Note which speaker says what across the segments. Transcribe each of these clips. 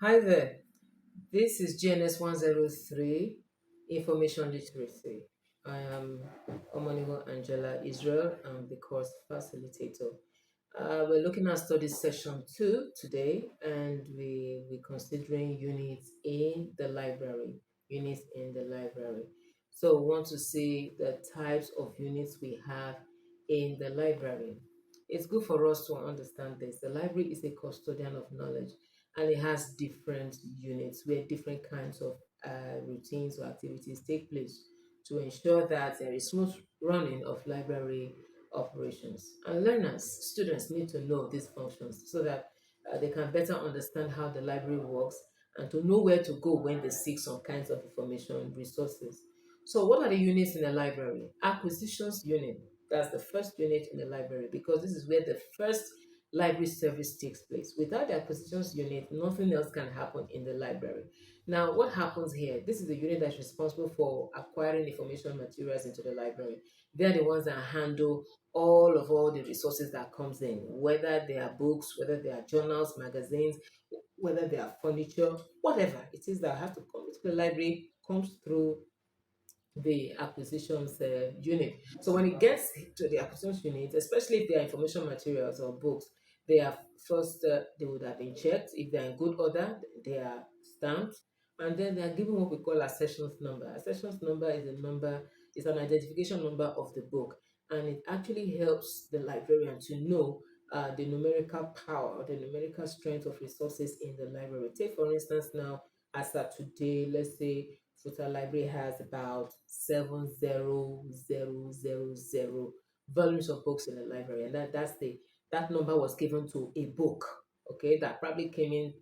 Speaker 1: Hi there. This is GNS103 Information Literacy. I am Omonigo Angela Israel. I'm the course facilitator. We're looking at study session 2 today, and we're considering units in the library. Units in the library. So, we want to see the types of units we have in the library. It's good for us to understand this. The library is a custodian of knowledge, and it has different units where different kinds of routines or activities take place to ensure that there is smooth running of library operations. And learners, students need to know these functions so that they can better understand how the library works and to know where to go when they seek some kinds of information resources. So, what are the units in the library? Acquisitions unit. That's the first unit in the library because this is where the first library service takes place. Without the acquisitions unit, nothing else can happen in the library. Now, what happens here? This is the unit that's responsible for acquiring information materials into the library. They're the ones that handle all the resources that comes in, whether they are books, whether they are journals, magazines, whether they are furniture, whatever it is that has to come into the library comes through the acquisitions unit. So when it gets to the acquisitions unit, especially if they are information materials or books, they are first they would have been checked. If they are in good order, they are stamped, and then they are given what we call accessions number. Accessions number is a number, is an identification number of the book, and it actually helps the librarian to know the numerical power or the numerical strength of resources in the library. Take for instance now, as of today, let's say Futa Library has about 70000 volumes of books in the library, and that number was given to a book. Okay, that probably came in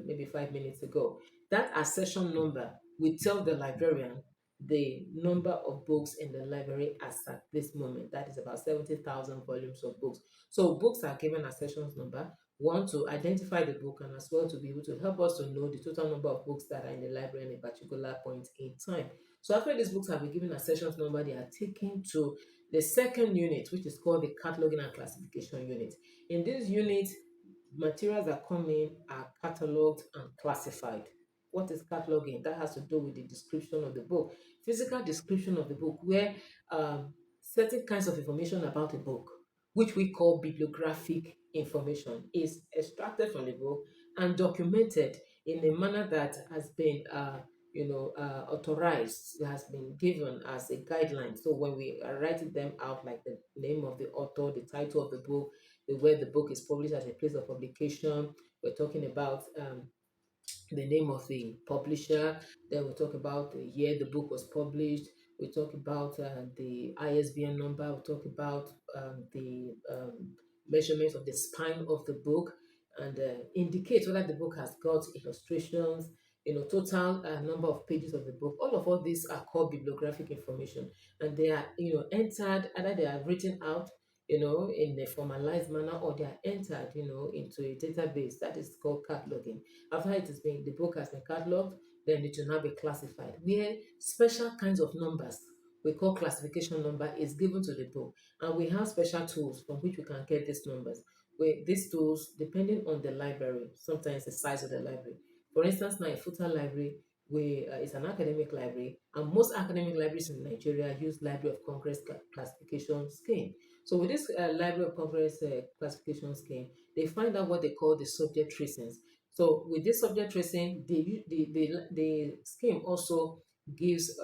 Speaker 1: maybe 5 minutes ago. That accession number will tell the librarian the number of books in the library as at this moment. That is about 70,000 volumes of books. So books are given accessions number, one to identify the book and as well to be able to help us to know the total number of books that are in the library at a particular point in time. So after these books have been given a sessions number, they are taken to the second unit, which is called the cataloging and classification unit. In this unit, materials that come in are cataloged and classified. What is cataloging? That has to do with the description of the book, physical description of the book, where certain kinds of information about a book, which we call bibliographic information, is extracted from the book and documented in a manner that has been authorized, has been given as a guideline. So when we are writing them out, like the name of the author, the title of the book, where the book is published as a place of publication, we're talking about the name of the publisher. Then we talk about the year the book was published. We talk about the ISBN number. We talk about the measurements of the spine of the book, and indicate whether the book has got illustrations. Total number of pages of the book. All these are called bibliographic information, and they are entered, either they are written out in a formalized manner, or they are entered into a database that is called cataloging. After the book has been cataloged, then it will now be classified, where special kinds of numbers we call classification number is given to the book, and we have special tools from which we can get these numbers. Where these tools, depending on the library, sometimes the size of the library. For instance, now a Futa library, it's an academic library, and most academic libraries in Nigeria use Library of Congress classification scheme. So with this Library of Congress classification scheme, they find out what they call the subject tracings. So with this subject tracing, the scheme also gives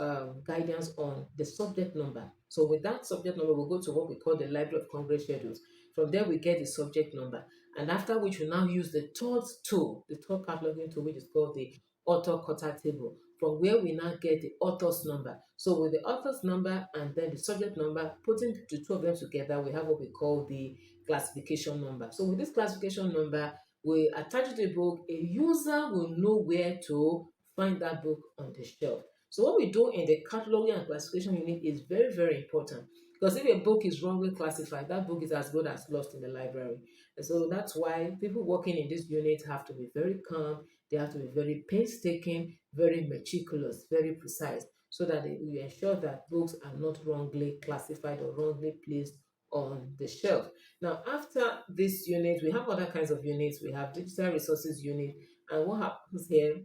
Speaker 1: guidance on the subject number. So with that subject number, we'll go to what we call the Library of Congress schedules. From there, we get the subject number, and after which we now use the third tool, the third cataloging tool, which is called the author quota table, from where we now get the author's number. So with the author's number and then the subject number, putting the two of them together, we have what we call the classification number. So with this classification number, we attach it to the book, a user will know where to find that book on the shelf. So what we do in the cataloging and classification unit is very, very important, because if a book is wrongly classified, that book is as good as lost in the library. And so that's why people working in this unit have to be very calm, they have to be very painstaking, very meticulous, very precise, so that we ensure that books are not wrongly classified or wrongly placed on the shelf. Now, after this unit, we have other kinds of units. We have digital resources unit, And what happens here,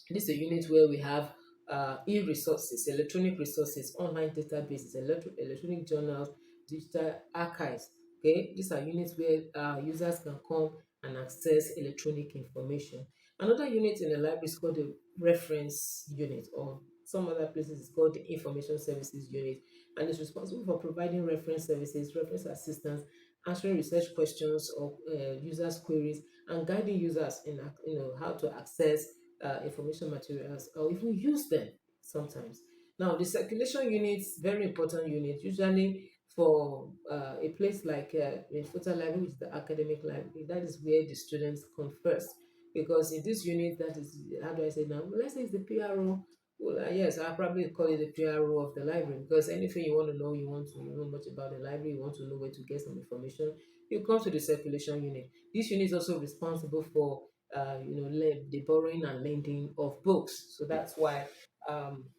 Speaker 1: this is a unit where we have e-resources, electronic resources, online databases, electronic journals, digital archives. Okay, these are units where users can come and access electronic information. Another unit in the library is called the reference unit, or some other places it's called the information services unit, and it's responsible for providing reference services, reference assistance, answering research questions or users' queries, and guiding users in how to access information materials or even use them sometimes. Now, the circulation units, very important unit, usually for a place like in Futa Library, which is the academic library, that is where the students come first. Because in this unit, that is, how do I say now? Well, let's say it's the PRO. Well, yes, I'll probably call it the PRO of the library, because anything you want to know, you want to know much about the library, you want to know where to get some information, you come to the circulation unit. This unit is also responsible for the borrowing and lending of books. So that's why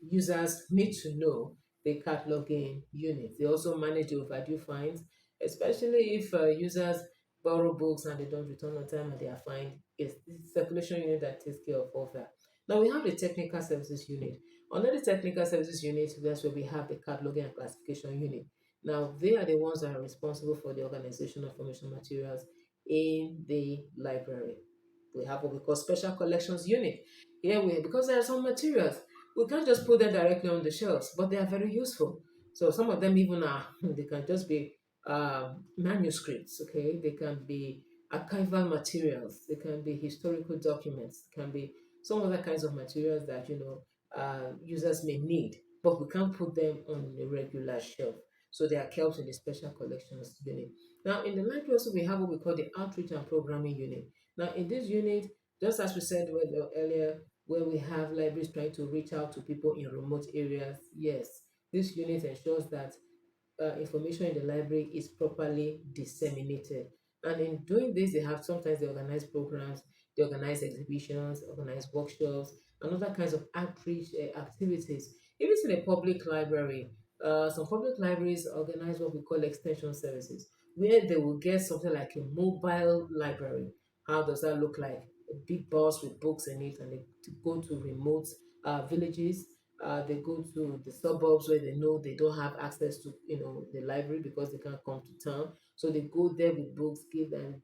Speaker 1: users need to know the cataloging unit. They also manage the overdue fines, especially if users borrow books and they don't return on time and they are fined. It's the circulation unit that takes care of all that. Now we have the technical services unit. Under the technical services unit, that's where we have the cataloging and classification unit. Now they are the ones that are responsible for the organization of information materials in the library. We have what we call special collections unit. Here we, because there are some materials, we can't just put them directly on the shelves, but they are very useful. So some of them even are they can just be manuscripts. Okay, they can be archival materials, they can be historical documents, can be some other kinds of materials that users may need, but we can't put them on a regular shelf. So they are kept in the special collections unit. Now in the library also we have what we call the outreach and programming unit. Now, in this unit, just as we said earlier, where we have libraries trying to reach out to people in remote areas, yes, this unit ensures that information in the library is properly disseminated. And in doing this, they organize programs, they organize exhibitions, organize workshops, and other kinds of outreach activities. If it's in a public library, some public libraries organize what we call extension services, where they will get something like a mobile library. How does that look like? A big bus with books in it, and they go to remote villages. They go to the suburbs where they know they don't have access to the library because they can't come to town. So they go there with books, give them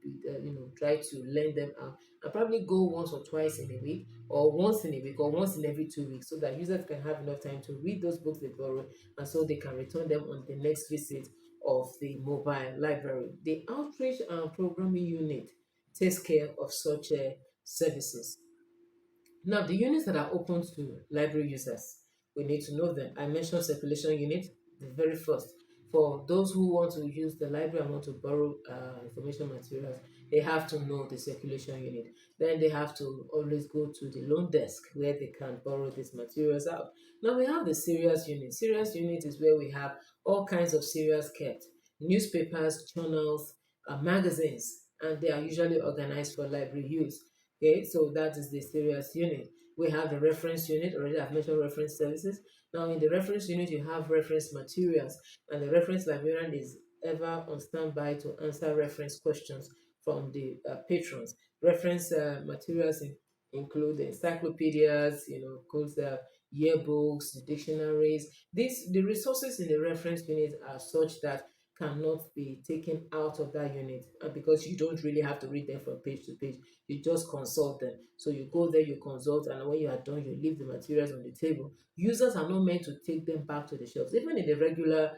Speaker 1: try to lend them out, and probably go once or twice in a week, or once in a week, or once in every 2 weeks, so that users can have enough time to read those books they borrow, and so they can return them on the next visit of the mobile library. The outreach and programming unit takes care of such services. Now, the units that are open to library users, we need to know them. I mentioned circulation unit, the very first. For those who want to use the library and want to borrow information materials, they have to know the circulation unit. Then they have to always go to the loan desk where they can borrow these materials out. Now we have the serious unit. Serious unit is where we have all kinds of serials kept, newspapers, journals, magazines, and they are usually organized for library use. Okay, so that is the serious unit. We have the reference unit, already I've mentioned reference services. Now in the reference unit, you have reference materials, and the reference librarian is ever on standby to answer reference questions from the patrons. Reference materials include the encyclopedias, includes the yearbooks, the dictionaries. The resources in the reference unit are such that cannot be taken out of that unit, and because you don't really have to read them from page to page, you just consult them. So you go there, you consult, and when you are done, you leave the materials on the table. Users are not meant to take them back to the shelves. Even in the regular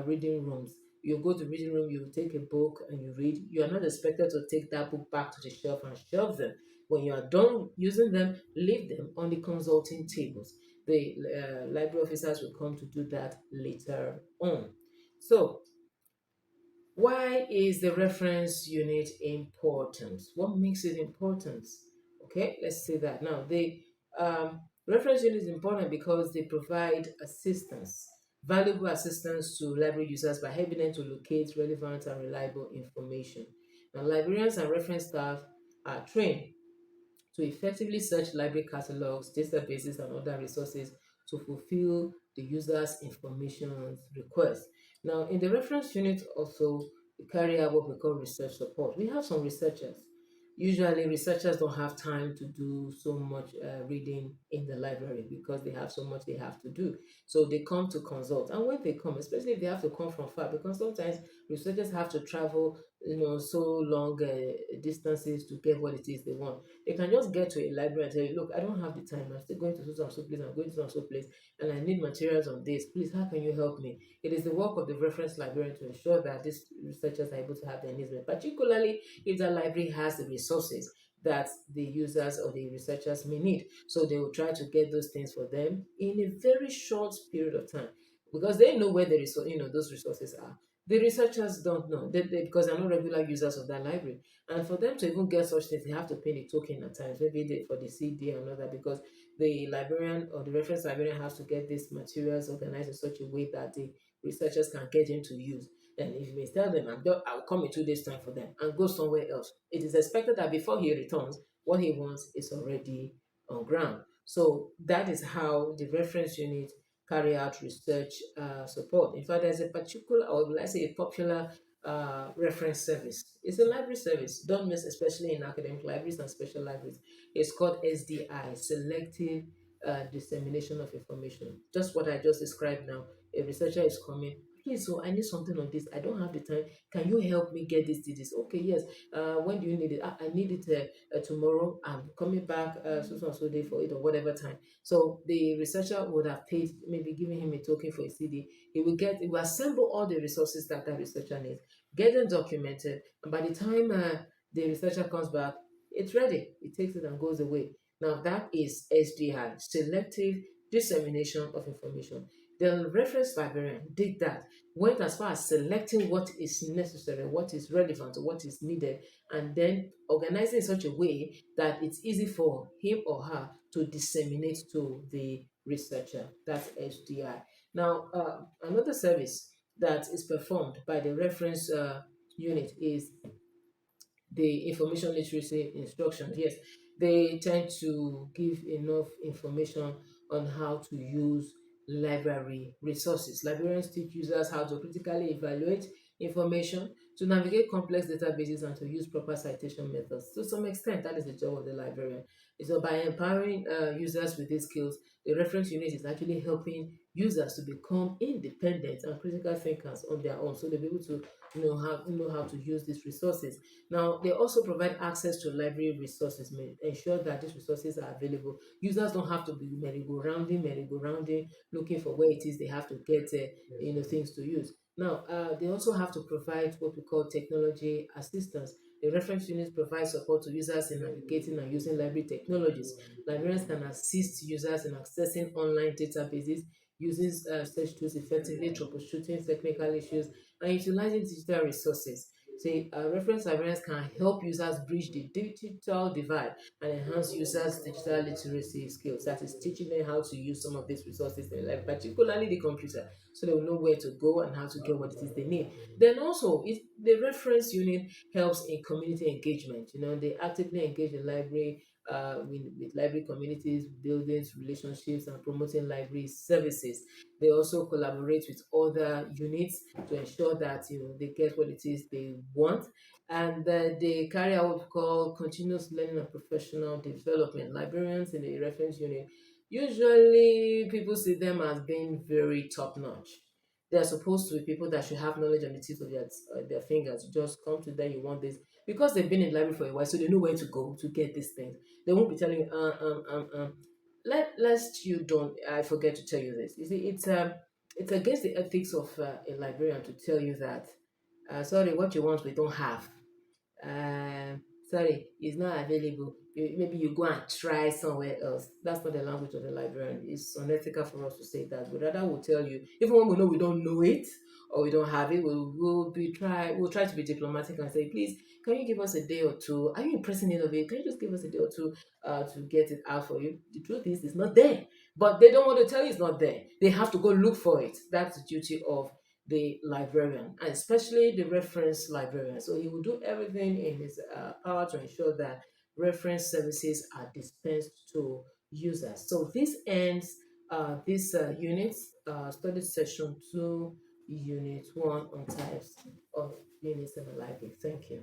Speaker 1: reading rooms, you go to reading room, you take a book and you read. You are not expected to take that book back to the shelf and shelve them. When you are done using them, leave them on the consulting tables. The library officers will come to do that later on. So why is the reference unit important? What makes it important? Okay, let's say that. Now, the reference unit is important because they provide assistance, valuable assistance to library users by helping them to locate relevant and reliable information. Now, librarians and reference staff are trained to effectively search library catalogs, databases, and other resources to fulfill the user's information request. Now, in the reference unit also, we carry out what we call research support. We have some researchers. Usually, researchers don't have time to do so much reading in the library because they have so much they have to do. So they come to consult, and when they come, especially if they have to come from far, because sometimes researchers have to travel, so long distances to get what it is they want. They can just get to a library and tell you, "Look, I don't have the time. I'm still going to so and so place. I'm going to so and so place, and I need materials on this. Please, how can you help me?" It is the work of the reference librarian to ensure that these researchers are able to have their needs met, particularly if the library has the resources that the users or the researchers may need. So they will try to get those things for them in a very short period of time because they know where the resource, those resources are. The researchers don't know because they're not regular users of that library. And for them to even get such things, they have to pay a token at times, maybe for the CD and all that, because the librarian or the reference librarian has to get these materials organized in such a way that the researchers can get into use. And if you may tell them, I'll come in 2 days' time for them and go somewhere else, it is expected that before he returns, what he wants is already on ground. So that is how the reference unit carry out research support. In fact, there's a particular, or let's say a popular reference service. It's a library service. Don't miss, especially in academic libraries and special libraries. It's called SDI, Selective Dissemination of Information. Just what I just described now. A researcher is coming. Please, so I need something on this. I don't have the time. Can you help me get this? Okay, yes. When do you need it? I need it tomorrow. I'm coming back so day for it or whatever time. So the researcher would have paid, maybe giving him a token for a CD. He will assemble all the resources that that researcher needs, get them documented, and by the time the researcher comes back, it's ready. It takes it and goes away. Now that is SDI, Selective Dissemination of Information. The reference librarian did that, went as far as selecting what is necessary, what is relevant, what is needed, and then organizing in such a way that it's easy for him or her to disseminate to the researcher. That's HDI. Now, another service that is performed by the reference unit is the information literacy instructions. Yes, they tend to give enough information on how to use library resources. Librarians teach users how to critically evaluate information, to navigate complex databases, and to use proper citation methods. To some extent, that is the job of the librarian. So, by empowering users with these skills, the reference unit is actually helping users to become independent and critical thinkers on their own, so they'll be able to know how to use these resources. Now, they also provide access to library resources, ensure that these resources are available. Users don't have to be merry-go-rounding, looking for where it is they have to get, things to use. Now, they also have to provide what we call technology assistance. The reference units provide support to users in navigating and using library technologies. Librarians can assist users in accessing online databases, using search tools effectively, troubleshooting technical issues, and utilizing digital resources. Say, reference librarians can help users bridge the digital divide and enhance users' digital literacy skills. That is, teaching them how to use some of these resources in life, particularly the computer, so they will know where to go and how to get what it is they need. Then also, the reference unit helps in community engagement. They actively engage the library with library communities, buildings, relationships, and promoting library services. They also collaborate with other units to ensure that they get what it is they want, and they carry out what we call continuous learning and professional development. Librarians in the reference unit, usually people see them as being very top notch. They are supposed to be people that should have knowledge on the tips of their fingers. You just come to them, you want this, because they've been in the library for a while, so they know where to go to get these things. They won't be telling you, lest you don't, I forget to tell you this. You see, it's against the ethics of a librarian to tell you that, sorry, what you want we don't have. um Sorry, it's not available. Maybe you go and try somewhere else. That's not the language of the librarian. It's unethical for us to say that. But rather, we'll tell you, even when we know we don't know it or we don't have it, we'll try to be diplomatic and say, please, can you give us a day or two? Are you impressing any of it? Can you just give us a day or two to get it out for you? The truth is, it's not there. But they don't want to tell you it's not there. They have to go look for it. That's the duty of the librarian, and especially the reference librarian. So he will do everything in his power to ensure that reference services are dispensed to users. So this ends this unit, study session 2, unit 1 on types of units in the library. Thank you.